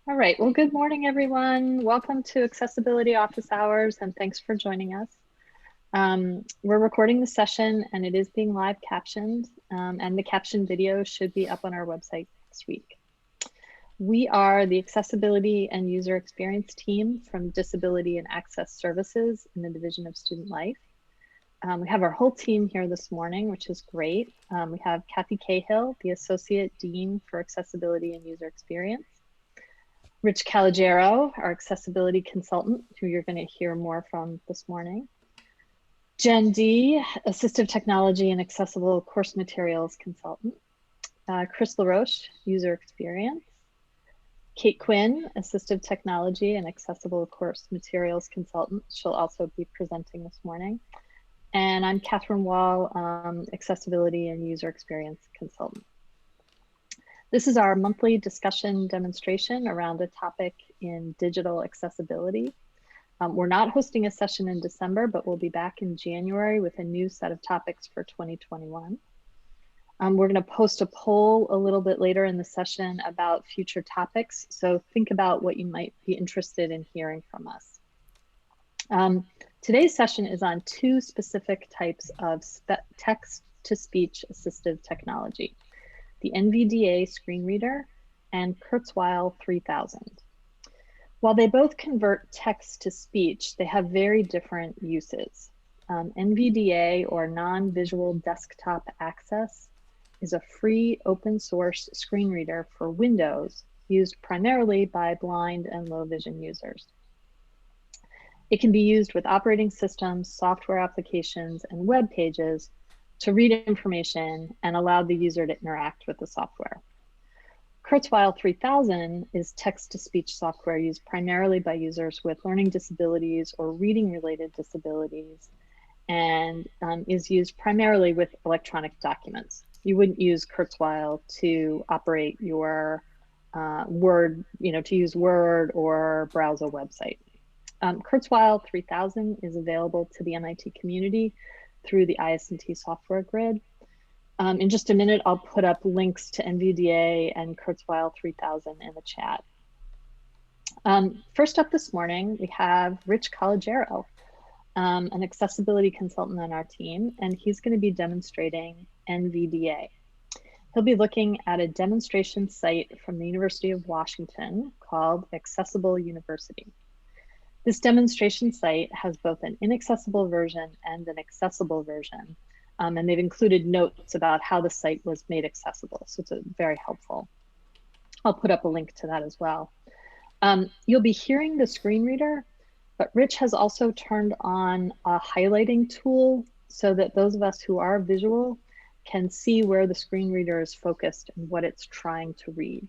All right, well, good morning, everyone. Welcome to Accessibility Office Hours, and thanks for joining us. We're recording the session, and it is being live captioned, and the captioned video should be up on our website next week. We are the Accessibility and User Experience team from Disability and Access Services in the Division of Student Life. We have our whole team here this morning, which is great. We have Kathy Cahill, the Associate Dean for Accessibility and User Experience. Rich Calogero, our accessibility consultant, who you're going to hear more from this morning. Jen D, assistive technology and accessible course materials consultant. Chris LaRoche, user experience. Kate Quinn, assistive technology and accessible course materials consultant. She'll also be presenting this morning. And I'm Catherine Wall, accessibility and user experience consultant. This is our monthly discussion demonstration around a topic in digital accessibility. We're not hosting a session in December, but we'll be back in January with a new set of topics for 2021. We're going to post a poll a little bit later in the session about future topics, so think about what you might be interested in hearing from us. Today's session is on two specific types of text-to-speech assistive technology: the Nvda screen reader and Kurzweil 3000. While they both convert text to speech, they have very different uses. Nvda, or non-visual desktop access, is a free open source screen reader for Windows used primarily by blind and low vision users. It can be used with operating systems, software applications, and web pages to read information and allow the user to interact with the software. Kurzweil 3000 is text-to-speech software used primarily by users with learning disabilities or reading-related disabilities, and is used primarily with electronic documents. You wouldn't use Kurzweil to operate your Word, to use Word or browse a website. Kurzweil 3000 is available to the MIT community through the IS&T software grid. In just a minute, I'll put up links to Nvda and Kurzweil 3000 in the chat. First up this morning, we have Rich Calogero, an accessibility consultant on our team, and he's going to be demonstrating Nvda. He'll be looking at a demonstration site from the University of Washington called Accessible University. This demonstration site has both an inaccessible version and an accessible version, and they've included notes about how the site was made accessible, so it's very helpful. I'll put up a link to that as well. You'll be hearing the screen reader, but Rich has also turned on a highlighting tool so that those of us who are visual can see where the screen reader is focused and what it's trying to read.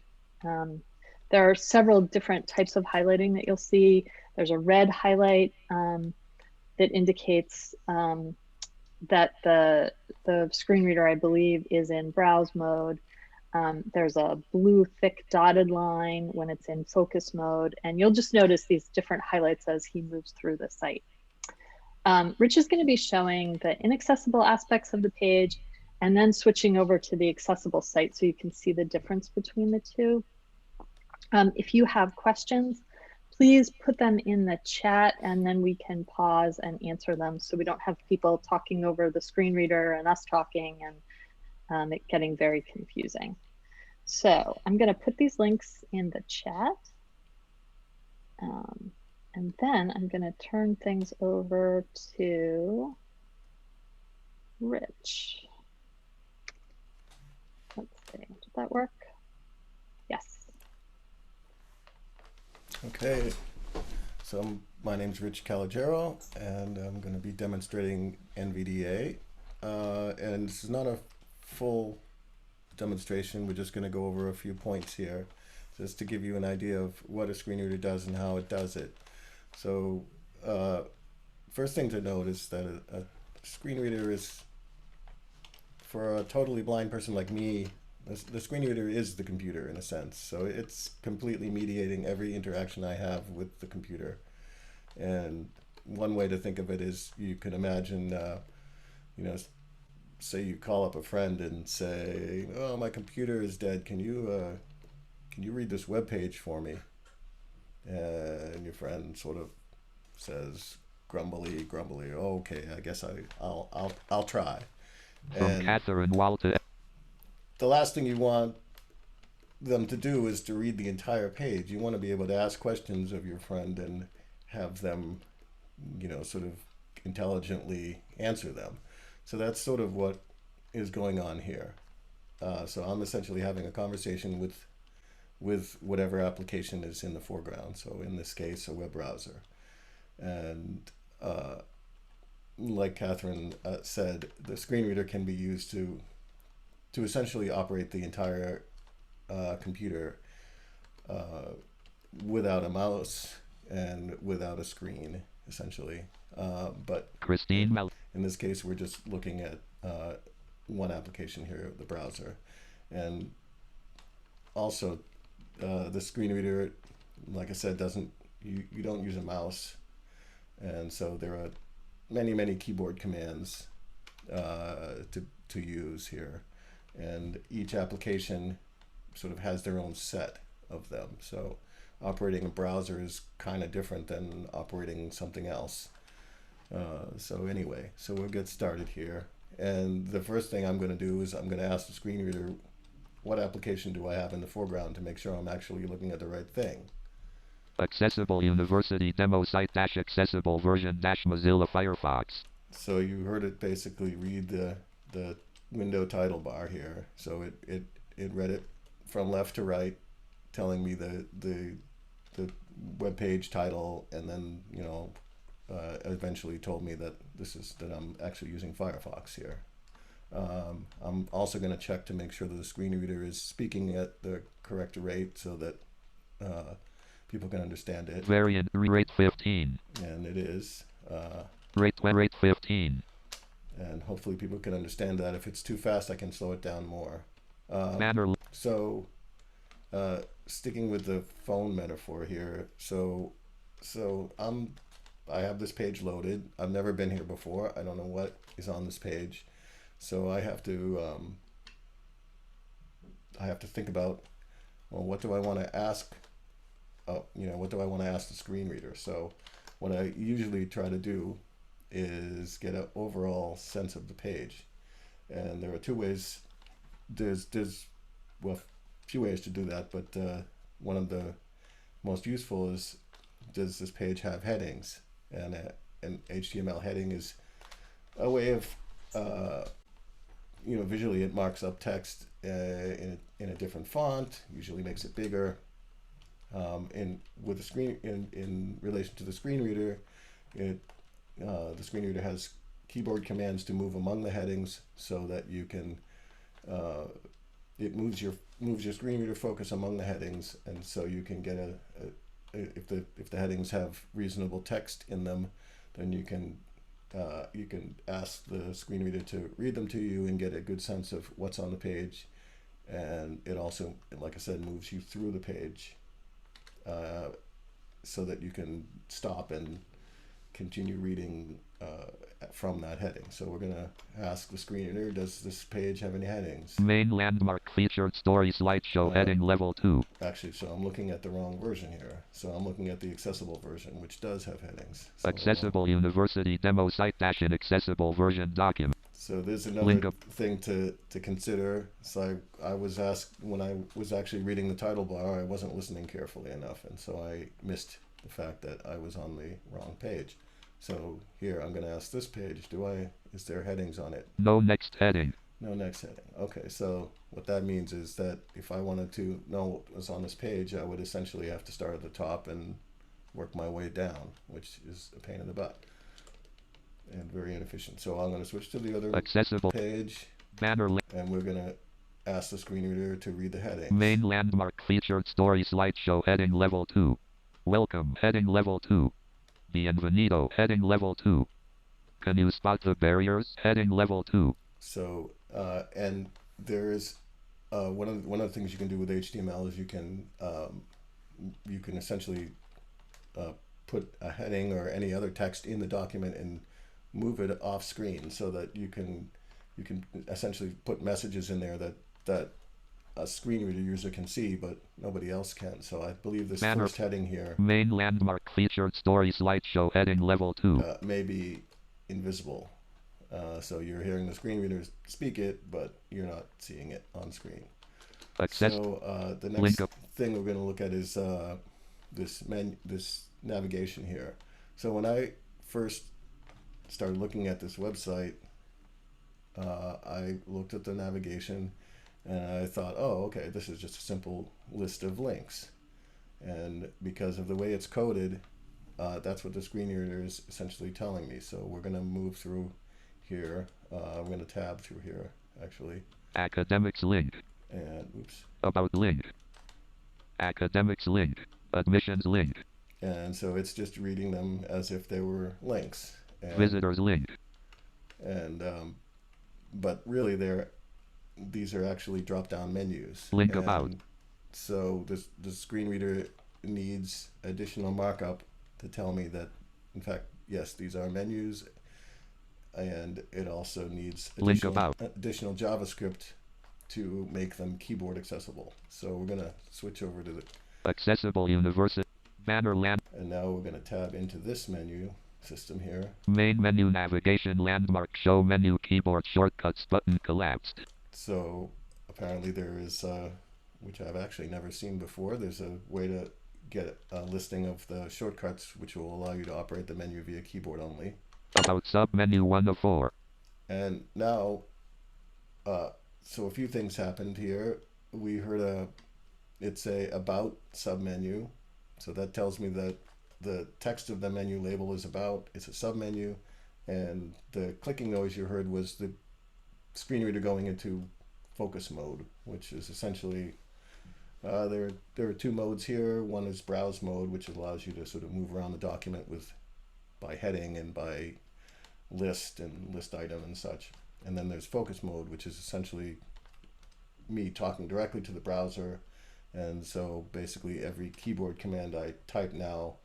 There are several different types of highlighting that you'll see. There's a red highlight that indicates that the screen reader, I believe, is in browse mode. There's a blue thick dotted line when it's in focus mode, and you'll just notice these different highlights as he moves through the site. Rich is going to be showing the inaccessible aspects of the page and then switching over to the accessible site so you can see the difference between the two. If you have questions, please put them in the chat and then we can pause and answer them so we don't have people talking over the screen reader and us talking and it getting very confusing. So I'm going to put these links in the chat. And then I'm going to turn things over to Rich. Let's see, did that work? Yes. Okay, so my name's Rich Calogero, and I'm going to be demonstrating Nvda. And this is not a full demonstration. We're just going to go over a few points here, just to give you an idea of what a screen reader does and how it does it. So, first thing to note is that a screen reader is, for a totally blind person like me, the screen reader is the computer in a sense. So it's completely mediating every interaction I have with the computer. And one way to think of it is you can imagine, say you call up a friend and say, "Oh, my computer is dead. Can you read this web page for me?" and your friend sort of says grumbly, oh, okay, I guess I'll try. From And Catherine Walter. the last thing you want them to do is to read the entire page. You want to be able to ask questions of your friend and have them, sort of intelligently answer them. So that's sort of what is going on here. So I'm essentially having a conversation with whatever application is in the foreground. So in this case, a web browser. And like Catherine said, the screen reader can be used to essentially operate the entire computer without a mouse and without a screen, essentially. But Christine Mel. in this case, we're just looking at one application here, the browser. And also, the screen reader, like I said, you don't use a mouse. And so there are many keyboard commands to use here. And each application sort of has their own set of them. So operating a browser is kind of different than operating something else. So anyway, so we'll get started here. And the first thing I'm going to do is I'm going to ask the screen reader, what application do I have in the foreground to make sure I'm actually looking at the right thing? Accessible University Demo Site - Accessible Version - Mozilla Firefox. So you heard it basically read the window title bar here. So it read it from left to right, telling me the web page title, and then eventually told me that that I'm actually using Firefox here. I'm also going to check to make sure that the screen reader is speaking at the correct rate so that people can understand it. Variant rate 15. And it is. Rate 15. And hopefully people can understand that. If it's too fast, I can slow it down more. So sticking with the phone metaphor here, so I have this page loaded. I've never been here before. I don't know what is on this page. So I have to think about, well, what do I want to ask? What do I want to ask the screen reader? So what I usually try to do is get an overall sense of the page. And there are two ways. There's a few ways to do that, but one of the most useful is, does this page have headings? And an HTML heading is a way of visually it marks up text in a different font, usually makes it bigger. In relation to the screen reader, the screen reader has keyboard commands to move among the headings so that you can it moves your screen reader focus among the headings, and so you can get if the headings have reasonable text in them, then you can ask the screen reader to read them to you and get a good sense of what's on the page. And it also, like I said, moves you through the page so that you can stop and continue reading from that heading. So we're going to ask the screen reader, does this page have any headings? Main landmark featured story slideshow heading level 2. Actually, so I'm looking at the wrong version here. So I'm looking at the accessible version, which does have headings. So, accessible University Demo Site - Inaccessible Version document. So there's another thing to consider. So I was asked, when I was actually reading the title bar, I wasn't listening carefully enough, and so I missed the fact that I was on the wrong page. So here I'm going to ask this page, is there headings on it? No next heading. No next heading. Okay, so what that means is that if I wanted to know what was on this page, I would essentially have to start at the top and work my way down, which is a pain in the butt and very inefficient. So I'm going to switch to the other accessible page, banner link, and we're going to ask the screen reader to read the headings. Main landmark featured story slideshow heading level 2. Welcome heading level 2. Bienvenido heading level 2. Can you spot the barriers heading level 2? So and there is one of the things you can do with HTML is you can essentially put a heading or any other text in the document and move it off screen so that you can essentially put messages in there that a screen reader user can see, but nobody else can. So I believe this Banner. first heading here Main landmark featured story slideshow heading level 2. may be invisible. So you're hearing the screen reader speak it, but you're not seeing it on screen. So the next thing we're going to look at is this navigation here. So when I first started looking at this website, I looked at the navigation and I thought, oh, okay, this is just a simple list of links. And because of the way it's coded, that's what the screen reader is essentially telling me. So we're going to move through here. I'm going to tab through here, actually. Academics link. And oops. About link. Academics link. Admissions link. And so it's just reading them as if they were links. And, visitors link. And but really these are actually drop-down menus. Link about. So the screen reader needs additional markup to tell me that, in fact, yes, these are menus, and it also needs additional JavaScript to make them keyboard accessible. So we're going to switch over to the accessible university banner land. And now we're going to tab into this menu system here. Main menu navigation landmark show menu keyboard shortcuts button collapsed. So apparently there is, which I've actually never seen before, there's a way to get a listing of the shortcuts which will allow you to operate the menu via keyboard only. About submenu 1 of 4. And now, so a few things happened here. We heard it's a about submenu. So that tells me that the text of the menu label is about, it's a submenu, and the clicking noise you heard was the screen reader going into focus mode, which is essentially, there are two modes here. One is browse mode, which allows you to sort of move around the document by heading and by list and list item and such. And then there's focus mode, which is essentially me talking directly to the browser. And so basically every keyboard command I type now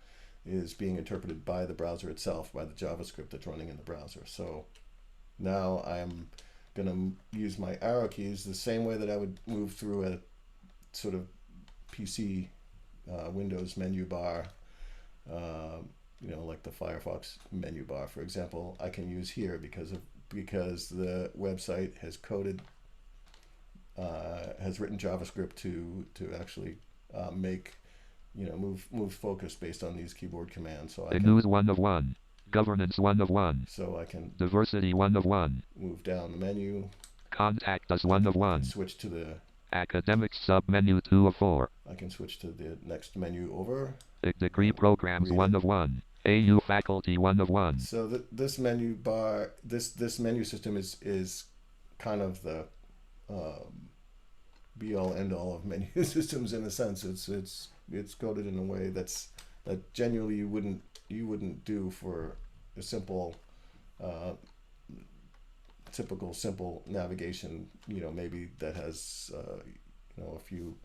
is being interpreted by the browser itself, by the JavaScript that's running in the browser. So now I'm going to use my arrow keys the same way that I would move through a sort of PC Windows menu bar, like the Firefox menu bar, for example, I can use here because the website has coded, has written JavaScript to actually make, move focus based on these keyboard commands. So I can news 1 of 1, governance 1 of 1. So I can diversity 1 of 1. Move down the menu. Contact us 1 of 1. Switch to the academics submenu 2 of 4. I can switch to the next menu over. Degree programs 1 of 1. AU faculty 1 of 1. So this menu bar, this menu system is kind of the be all end all of menu systems in a sense. It's coded in a way that genuinely you wouldn't do for a simple typical simple navigation, maybe that has a few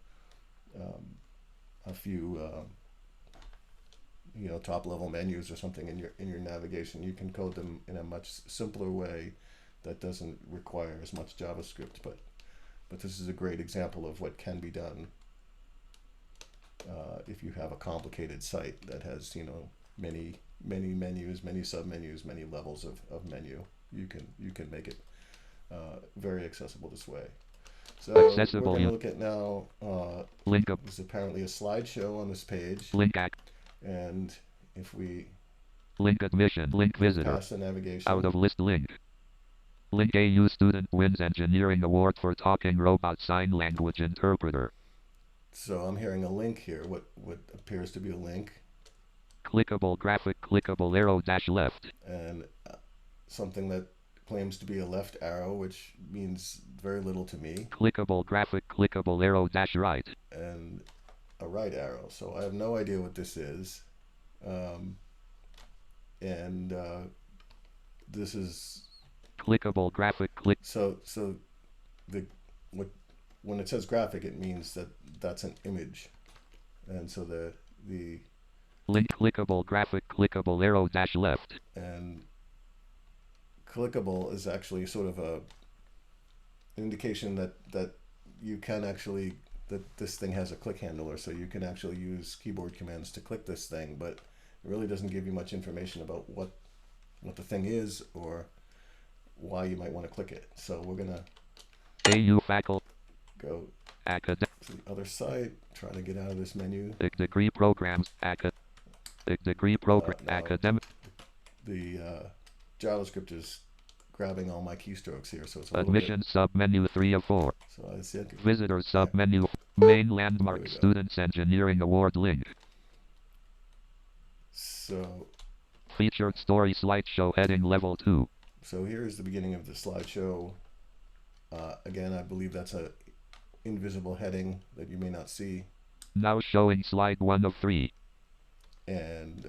top level menus or something in your navigation. You can code them in a much simpler way that doesn't require as much JavaScript, but this is a great example of what can be done if you have a complicated site that has many menus, many submenus, many levels of menu. You can make it very accessible this way. So accessible, we're going to look at now. Link up. There's apparently a slideshow on this page. Link act. And if we link admission, link visitor, pass the navigation out of list link. Link AU student wins engineering award for talking robot sign language interpreter. So I'm hearing a link here. What appears to be a link. Clickable graphic, clickable arrow dash left. And something that claims to be a left arrow, which means very little to me. Clickable graphic, clickable arrow dash right. And a right arrow. So I have no idea what this is. This is clickable graphic click. So when it says graphic, it means that's an image, and so the link clickable graphic clickable arrow dash left. And clickable is actually sort of an indication that you can actually, that this thing has a click handler, so you can actually use keyboard commands to click this thing, but it really doesn't give you much information about what the thing is or why you might want to click it. So we're gonna AU faculty go academic to the other site, try to get out of this menu. degree programs degree program Now academic the JavaScript is grabbing all my keystrokes here, so it's a little admission submenu 3 of 4. bit. So I see. Visitor submenu main landmark There we go. students engineering award link. So Featured story slideshow heading level 2. so here is the beginning of the slideshow. Again, I believe that's a invisible heading that you may not see. Now showing slide 1 of 3. And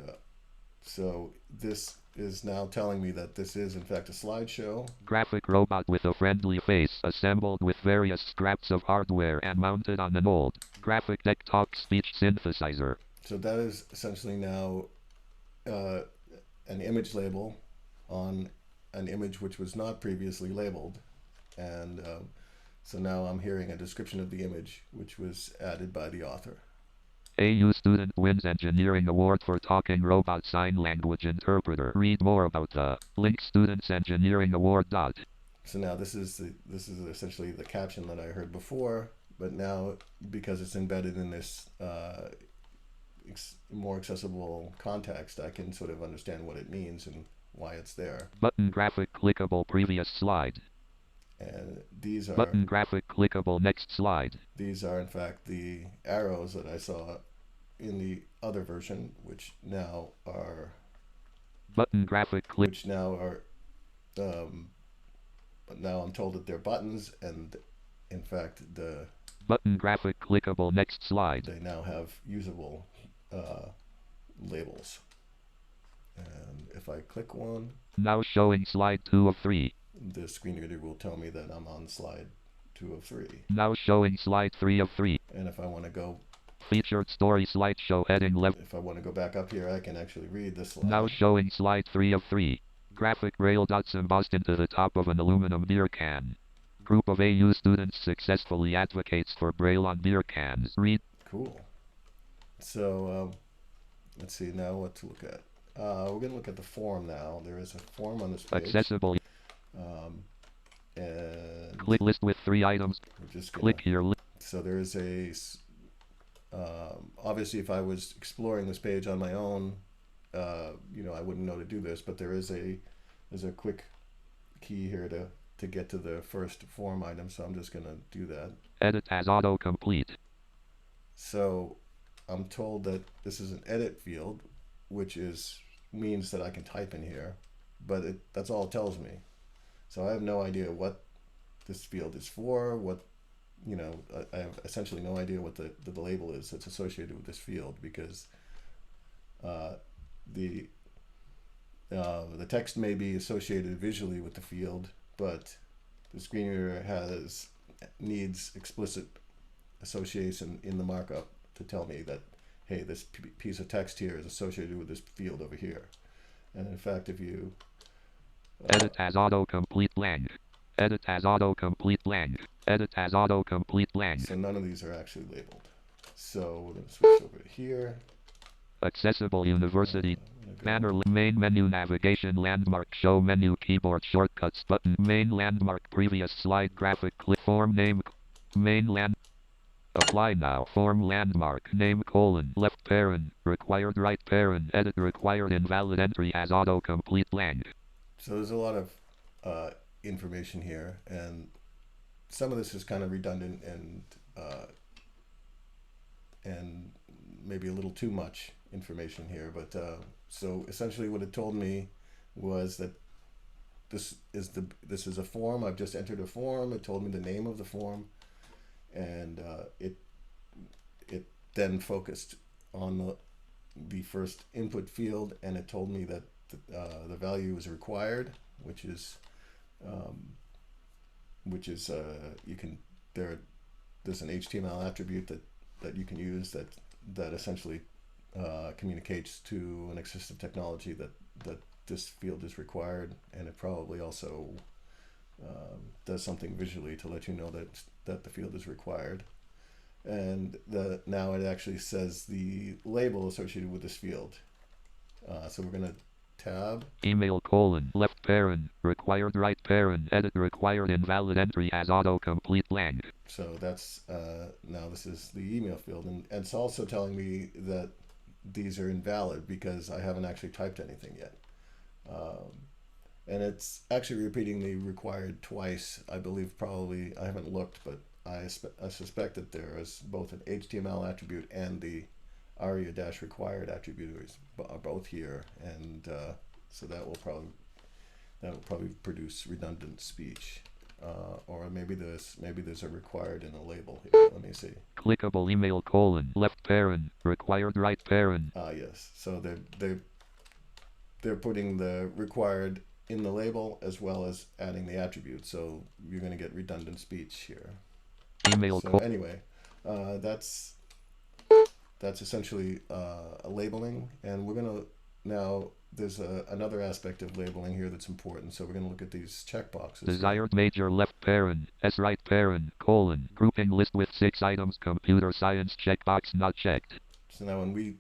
so this is now telling me that this is in fact a slideshow. Graphic robot with a friendly face assembled with various scraps of hardware and mounted on an old graphic desktop speech synthesizer. So that is essentially now an image label on an image which was not previously labeled. And so now I'm hearing a description of the image which was added by the author. AU student wins engineering award for talking robot sign language interpreter. Read more about the link students engineering award. So now this is essentially the caption that I heard before, but now because it's embedded in this more accessible context, I can sort of understand what it means and why it's there. Button graphic clickable previous slide. And these are Button graphic clickable next slide. These are in fact the arrows that I saw in the other version, which now are button graphic click. Which now are but now I'm told that they're buttons, and in fact the button graphic clickable next slide. They now have usable labels. And if I click one, now showing slide 2 of 3. The screen reader will tell me that I'm on slide 2 of 3. Now showing slide 3 of 3. And if I want to go featured story slideshow heading level. If I want to go back up here, I can actually read this slide. Now showing slide 3 of 3. Graphic braille dots embossed into the top of an aluminum beer can. Group of AU students successfully advocates for braille on beer cans. Read. Cool. So let's see now what to look at. We're going to look at the form now. There is a form on this page. Accessible. And click list with 3 items. Just click here. So there is a obviously if I was exploring this page on my own, you know, I wouldn't know to do this, but there's a quick key here to get to the first form item, so I'm just going to do that. Edit as autocomplete. So I'm told that this is an edit field, which means that I can type in here, but that's all it tells me. So I have no idea what this field is for, what, you know, I have essentially no idea what the label is that's associated with this field, because the text may be associated visually with the field, but the screen reader needs explicit association in the markup to tell me that, hey, this piece of text here is associated with this field over here. And in fact, if you edit as autocomplete blank. Edit as autocomplete blank. Edit as autocomplete blank. So none of these are actually labeled. So we're going to switch over to here. Accessible University. Banner main menu navigation landmark show menu keyboard shortcuts button main landmark previous slide graphic click form name main land apply now form landmark name colon left parent required right parent edit required invalid entry as autocomplete blank. So there's a lot of information here, and some of this is kind of redundant and maybe a little too much information here, but so essentially what it told me was that this is a form. I've just entered a form. It told me the name of the form, and it then focused on the first input field, and it told me that the value is required, which is there's an HTML attribute that you can use that essentially communicates to an assistive technology that this field is required, and it probably also does something visually to let you know that the field is required. And now it actually says the label associated with this field. So we're going to tab. Email : left parent, required right parent, edit required invalid entry as autocomplete blank. So that's, now this is the email field. And it's also telling me that these are invalid because I haven't actually typed anything yet. And it's actually repeating the required twice. I believe probably, I haven't looked, but I suspect that there is both an HTML attribute and the aria-required attribute are both here, and so that will probably produce redundant speech, or maybe there's a required in a label here. Let me see. Clickable email : left parent, required right parent. Yes. So they're putting the required in the label as well as adding the attribute. So you're going to get redundant speech here. Email so anyway, that's essentially a labeling, and we're going to now. There's another aspect of labeling here that's important. So we're going to look at these checkboxes. Desired major left parent, S right parent, grouping list with 6 items, computer science checkbox not checked. So now when we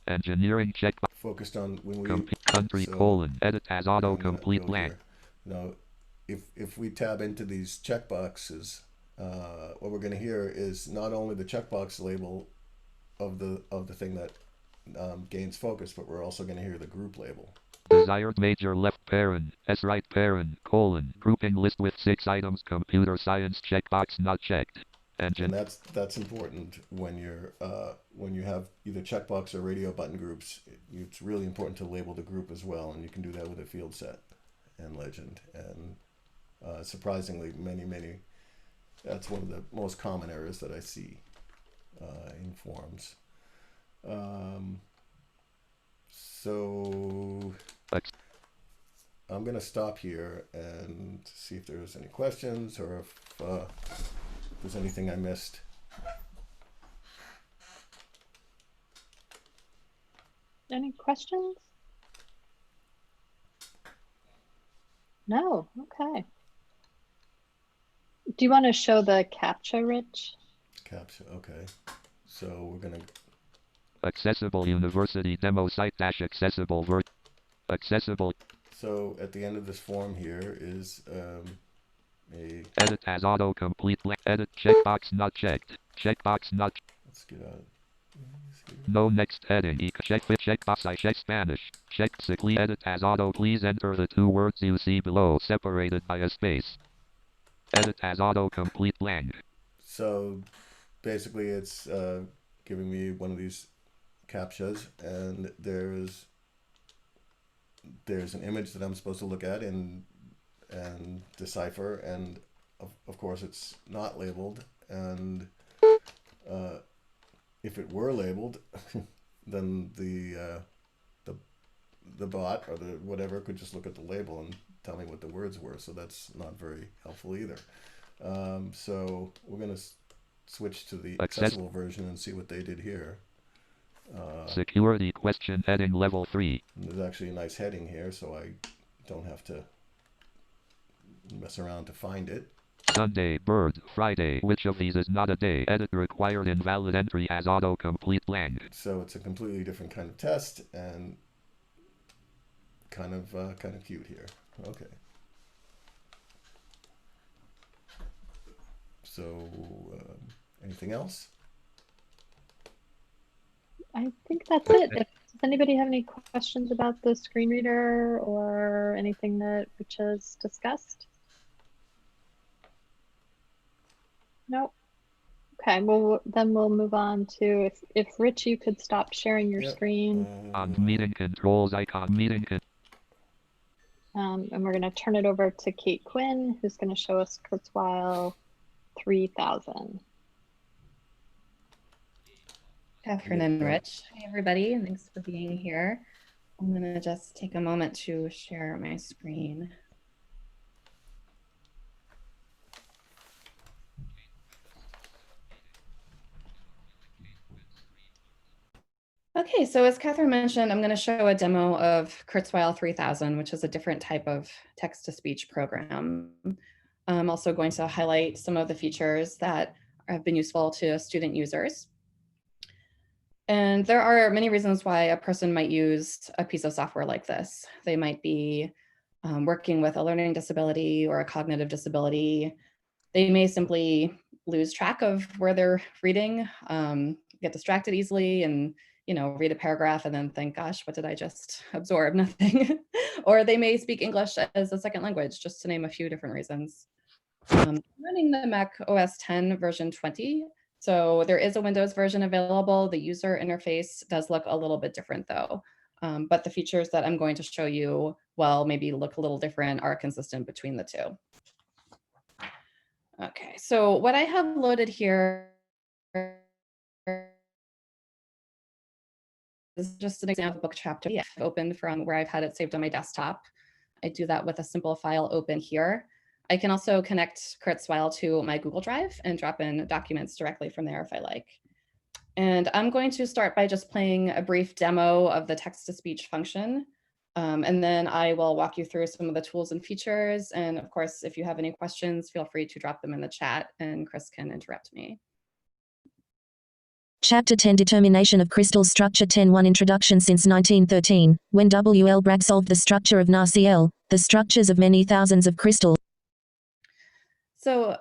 engineering checkbox focused on when we country edit as autocomplete blank. Now, if we tab into these checkboxes, what we're going to hear is not only the checkbox label of the thing that gains focus, but we're also going to hear the group label. Desired major left parent, S right parent, grouping list with 6 items, computer science checkbox not checked. And that's important when you have either checkbox or radio button groups. It's really important to label the group as well, and you can do that with a field set and legend. And surprisingly, many that's one of the most common errors that I see in forms. So I'm going to stop here and see if there's any questions or if there's anything I missed. Any questions? No. Okay. Do you want to show the CAPTCHA, Rich? CAPTCHA, okay. So we're going to... Accessible University demo site dash accessible accessible. So at the end of this form here is a... Edit as autocomplete blank. Edit checkbox not checked. Checkbox not... Let's get out. No next heading. Checkbox I check Spanish. Check sickly edit as auto. Please enter the 2 words you see below separated by a space. Edit as autocomplete blank. So basically it's giving me one of these CAPTCHAs, and there's an image that I'm supposed to look at and decipher, and of course it's not labeled, and if it were labeled, then the bot or the whatever could just look at the label and tell me what the words were. So that's not very helpful either. So we're going to switch to the accessible version and see what they did here. Security question heading level 3. There's actually a nice heading here, so I don't have to mess around to find it. Sunday, bird, Friday. Which of these is not a day? Edit required invalid entry as autocomplete blank. So it's a completely different kind of test and kind of cute here. Okay. So anything else? I think that's it. Does anybody have any questions about the screen reader or anything that Rich has discussed? No. Okay, well then we'll move on to if Rich, you could stop sharing your screen. On meeting controls icon, meeting. And we're going to turn it over to Kate Quinn, who's going to show us Kurzweil 3000. Catherine and Rich. Hi, everybody, and thanks for being here. I'm going to just take a moment to share my screen. Okay, so as Catherine mentioned, I'm going to show a demo of Kurzweil 3000, which is a different type of text-to-speech program. I'm also going to highlight some of the features that have been useful to student users. And there are many reasons why a person might use a piece of software like this. They might be working with a learning disability or a cognitive disability. They may simply lose track of where they're reading, get distracted easily, and read a paragraph and then think, gosh, what did I just absorb? Nothing. Or they may speak English as a second language, just to name a few different reasons. Running the Mac OS 10 version 20. So there is a Windows version available. The user interface does look a little bit different though. But the features that I'm going to show you, well, maybe look a little different, are consistent between the two. Okay, so what I have loaded here is just an example book chapter I've opened from where I've had it saved on my desktop. I do that with a simple file open here. I can also connect Kurzweil to my Google Drive and drop in documents directly from there if I like. And I'm going to start by just playing a brief demo of the text-to-speech function. And then I will walk you through some of the tools and features. And of course, if you have any questions, feel free to drop them in the chat and Chris can interrupt me. Chapter 10 Determination of Crystal Structure 10.1 Introduction. Since 1913, when W. L. Bragg solved the structure of NaCl, the structures of many thousands of crystals. So,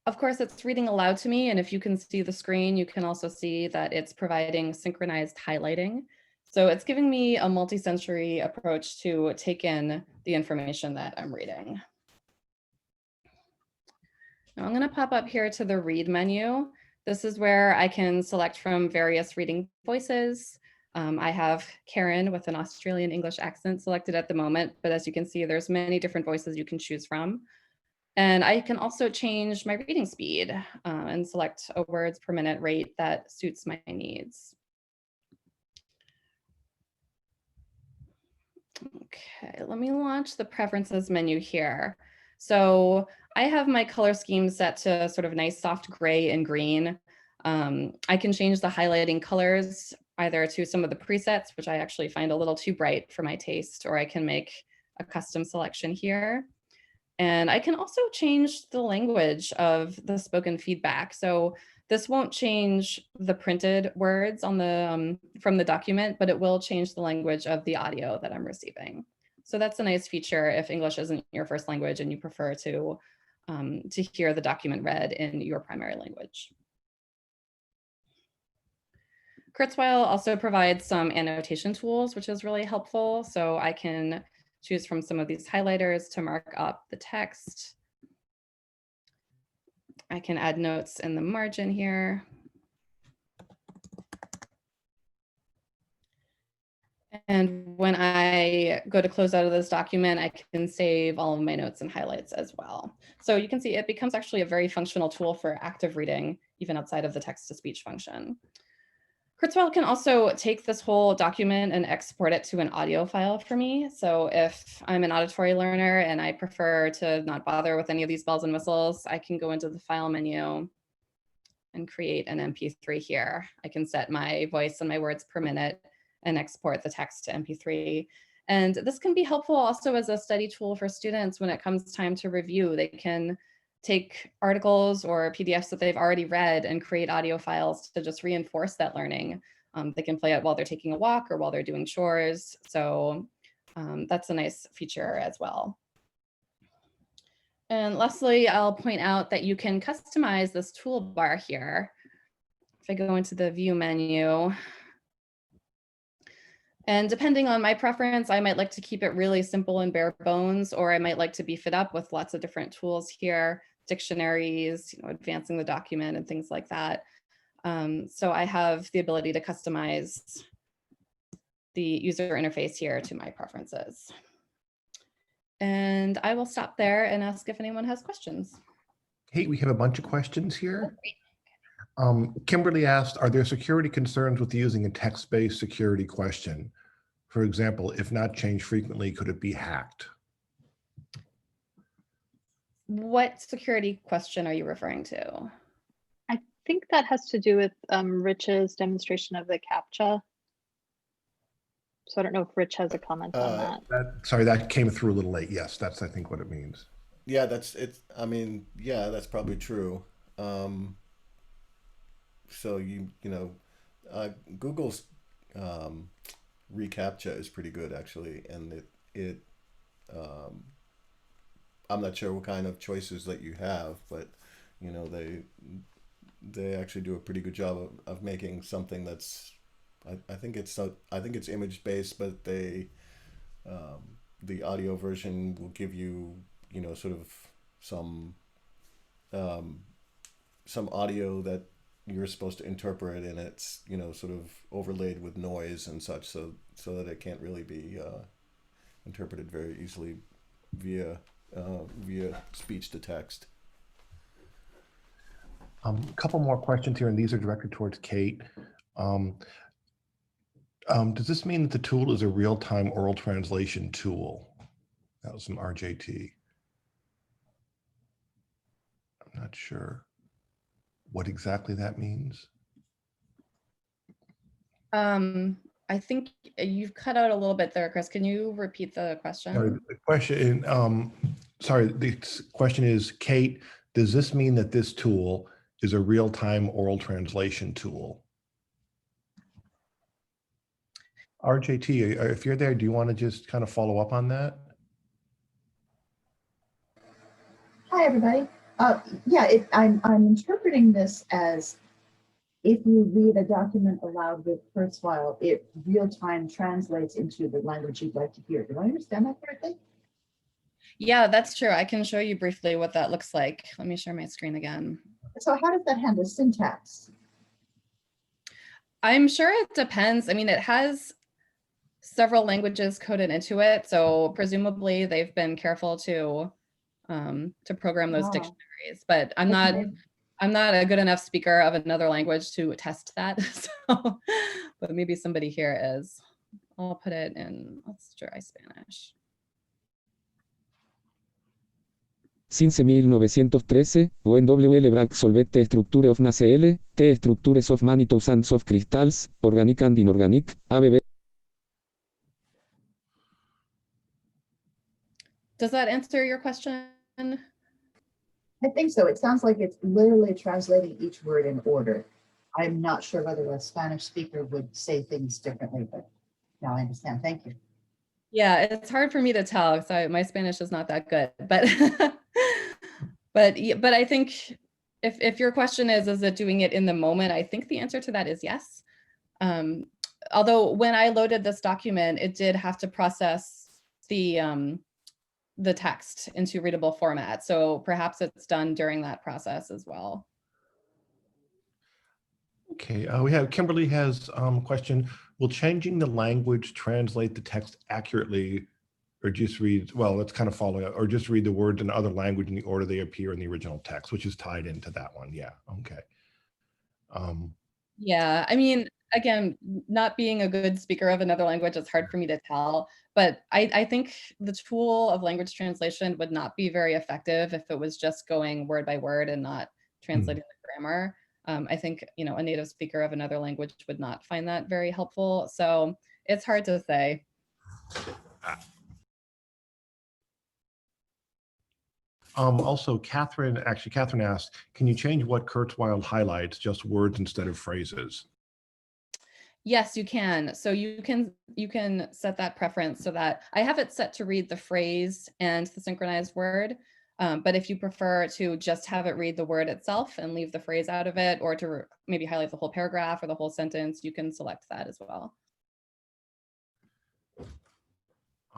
of course, it's reading aloud to me, and if you can see the screen, you can also see that it's providing synchronized highlighting. So it's giving me a multi-sensory approach to take in the information that I'm reading. Now I'm going to pop up here to the read menu. This is where I can select from various reading voices. I have Karen with an Australian English accent selected at the moment, but as you can see, there's many different voices you can choose from. And I can also change my reading speed and select a words per minute rate that suits my needs. Okay, let me launch the preferences menu here. So I have my color scheme set to sort of nice soft gray and green. I can change the highlighting colors either to some of the presets, which I actually find a little too bright for my taste, or I can make a custom selection here. And I can also change the language of the spoken feedback. So this won't change the printed words on the from the document, but it will change the language of the audio that I'm receiving. So that's a nice feature if English isn't your first language and you prefer to hear the document read in your primary language. Kurzweil also provides some annotation tools, which is really helpful. So I can choose from some of these highlighters to mark up the text. I can add notes in the margin here. And when I go to close out of this document, I can save all of my notes and highlights as well. So you can see it becomes actually a very functional tool for active reading, even outside of the text-to-speech function. Kurzweil can also take this whole document and export it to an audio file for me. So if I'm an auditory learner and I prefer to not bother with any of these bells and whistles, I can go into the file menu and create an MP3 here. I can set my voice and my words per minute and export the text to MP3. And this can be helpful also as a study tool for students when it comes time to review. They can take articles or PDFs that they've already read and create audio files to just reinforce that learning. They can play it while they're taking a walk or while they're doing chores. So that's a nice feature as well. And lastly, I'll point out that you can customize this toolbar here. If I go into the view menu, and depending on my preference, I might like to keep it really simple and bare bones, or I might like to beef it up with lots of different tools here, dictionaries, advancing the document and things like that. So I have the ability to customize the user interface here to my preferences. And I will stop there and ask if anyone has questions. Kate, we have a bunch of questions here. Kimberly asked, are there security concerns with using a text-based security question? For example, if not changed frequently, could it be hacked? What security question are you referring to? I think that has to do with Rich's demonstration of the CAPTCHA. So I don't know if Rich has a comment on that. Sorry, that came through a little late. Yes, that's I think what it means. Yeah, that's it. I mean, yeah, that's probably true. So Google's um, reCAPTCHA is pretty good actually, and it I'm not sure what kind of choices that you have, but you know they actually do a pretty good job of making something that's I think it's image based, but the audio version will give you sort of some um, some audio that you're supposed to interpret, and it's sort of overlaid with noise and such, so that it can't really be interpreted very easily via via speech to text. A couple more questions here, and these are directed towards Kate. Does this mean that the tool is a real-time oral translation tool? That was from RJT. I'm not sure what exactly that means. I think you've cut out a little bit there, Chris. Can you repeat the question? The question is, Kate, does this mean that this tool is a real-time oral translation tool? RJT, if you're there, do you want to just kind of follow up on that? Hi, everybody. Yeah, I'm interpreting this as if you read a document aloud with Kurzweil, it real-time translates into the language you'd like to hear. Do I understand that correctly? Yeah, that's true. I can show you briefly what that looks like. Let me share my screen again. So how does that handle syntax? I'm sure it depends. I mean, it has several languages coded into it, so presumably they've been careful to program those dictionaries. But I'm not a good enough speaker of another language to test that. So, but maybe somebody here is. I'll put it in, let's try Spanish. Since 1913, Nvda Bragg solved the structure of NaCl, the structures of many thousands of crystals, organic and inorganic, ABB. Does that answer your question? I think so. It sounds like it's literally translating each word in order. I'm not sure whether a Spanish speaker would say things differently, but now I understand. Thank you. Yeah, it's hard for me to tell. So my Spanish is not that good, but but I think if your question is it doing it in the moment, I think the answer to that is yes. Although when I loaded this document, it did have to process the text into readable format. So perhaps it's done during that process as well. Okay, we have Kimberly has a question. Will changing the language translate the text accurately, or just read, well, that's kind of following up, or just read the words in other language in the order they appear in the original text, which is tied into that one. Yeah, okay. Yeah, I mean, again, not being a good speaker of another language, it's hard for me to tell, but I think the tool of language translation would not be very effective if it was just going word by word and not translating the grammar. I think, a native speaker of another language would not find that very helpful. So it's hard to say. Also, Catherine asked, can you change what Kurzweil highlights, just words instead of phrases? Yes, you can. So you can set that preference so that I have it set to read the phrase and the synchronized word. But if you prefer to just have it read the word itself and leave the phrase out of it, or to maybe highlight the whole paragraph or the whole sentence, you can select that as well.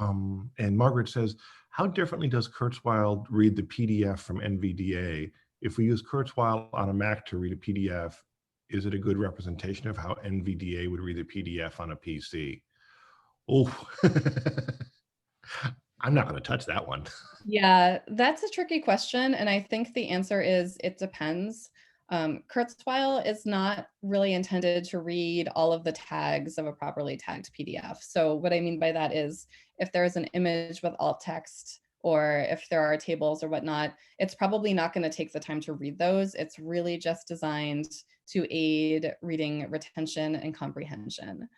And Margaret says, how differently does Kurzweil read the PDF from NVDA? If we use Kurzweil on a Mac to read a PDF, is it a good representation of how NVDA would read a PDF on a PC? Oh, I'm not going to touch that one. Yeah, that's a tricky question. And I think the answer is it depends. Kurzweil is not really intended to read all of the tags of a properly tagged PDF. So what I mean by that is if there's an image with alt text, or if there are tables or whatnot, it's probably not going to take the time to read those. It's really just designed to aid reading retention and comprehension.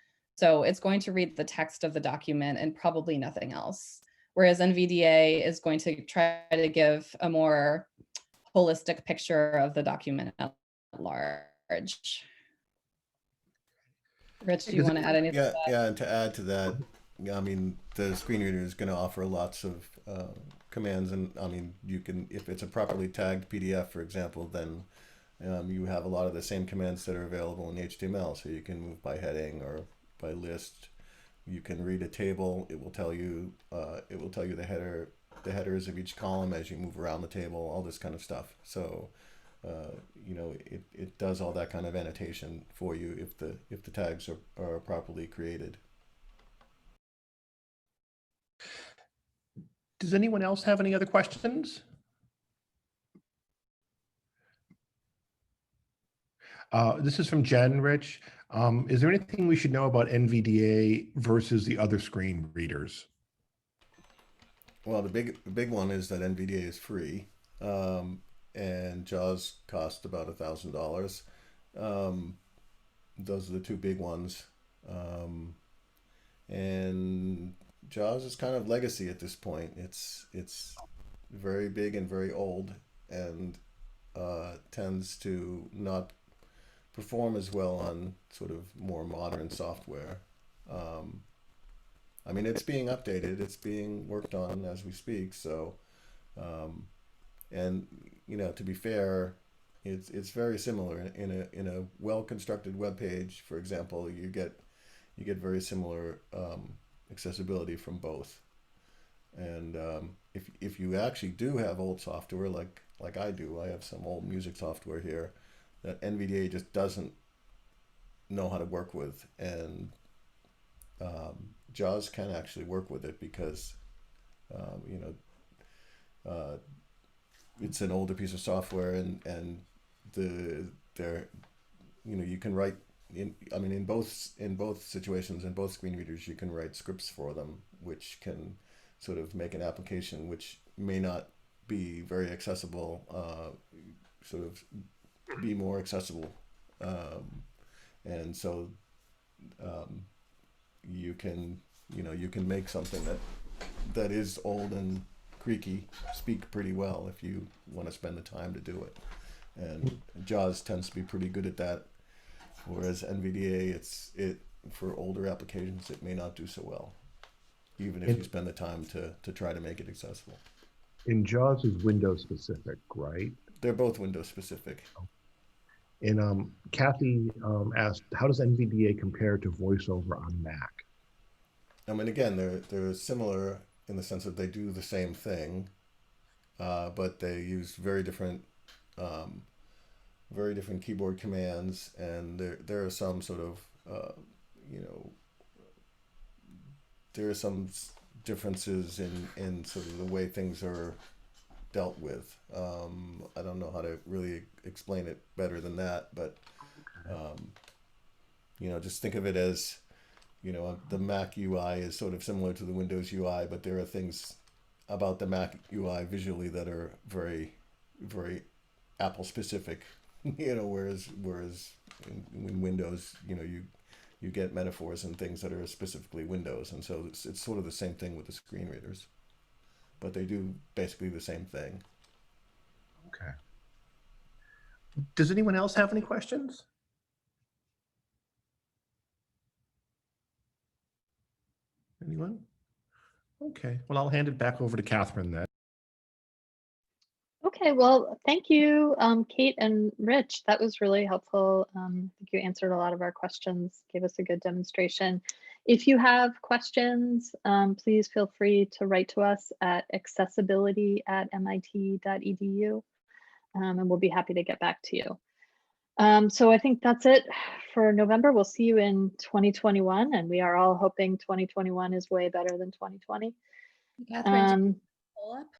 So it's going to read the text of the document and probably nothing else. Whereas NVDA is going to try to give a more holistic picture of the document at large. Rich, do you want to add anything? Yeah, and to add to that, I mean, the screen reader is going to offer lots of commands, and I mean, you can, if it's a properly tagged PDF, for example, then you have a lot of the same commands that are available in HTML. So you can move by heading or by list. You can read a table. It will tell you the headers of each column as you move around the table, all this kind of stuff. So you know, it does all that kind of annotation for you if the tags are properly created. Does anyone else have any other questions? This is from Jen, Rich. Is there anything we should know about NVDA versus the other screen readers? Well, the big one is that NVDA is free, and JAWS cost about $1,000. Those are the two big ones, and JAWS is kind of legacy at this point. It's very big and very old, and tends to not perform as well on sort of more modern software. I mean, it's being updated, it's being worked on as we speak. So, and you know, to be fair, it's very similar in a well-constructed web page. For example, you get very similar accessibility from both. And if you actually do have old software, like I do, I have some old music software here that NVDA just doesn't know how to work with, and JAWS can actually work with it because you know, it's an older piece of software, and you know, you can write in both situations, in both screen readers, you can write scripts for them, which can sort of make an application which may not be very accessible, sort of be more accessible, and so you can make something that is old and creaky speak pretty well if you want to spend the time to do it. And JAWS tends to be pretty good at that, whereas NVDA, for older applications, it may not do so well, even if you spend the time to try to make it accessible. And JAWS is Windows specific, right? They're both Windows specific. And Kathy asked, how does NVDA compare to VoiceOver on Mac? I mean, again, they're similar in the sense that they do the same thing, but they use very different keyboard commands, and there are some sort of you know, there are some differences in sort of the way things are dealt with. I don't know how to really explain it better than that, but you know, just think of it as, you know, the Mac UI is sort of similar to the Windows UI, but there are things about the Mac UI visually that are very, very Apple specific, you know, whereas in Windows, you know, you get metaphors and things that are specifically Windows, and so it's sort of the same thing with the screen readers, but they do basically the same thing. Okay. Does anyone else have any questions? Anyone? Okay, well, I'll hand it back over to Catherine then. Okay, well, thank you, Kate and Rich. That was really helpful. I think you answered a lot of our questions, gave us a good demonstration. If you have questions, please feel free to write to us at accessibility@mit.edu, and we'll be happy to get back to you. So I think that's it for November. We'll see you in 2021, and we are all hoping 2021 is way better than 2020. Catherine, pull up?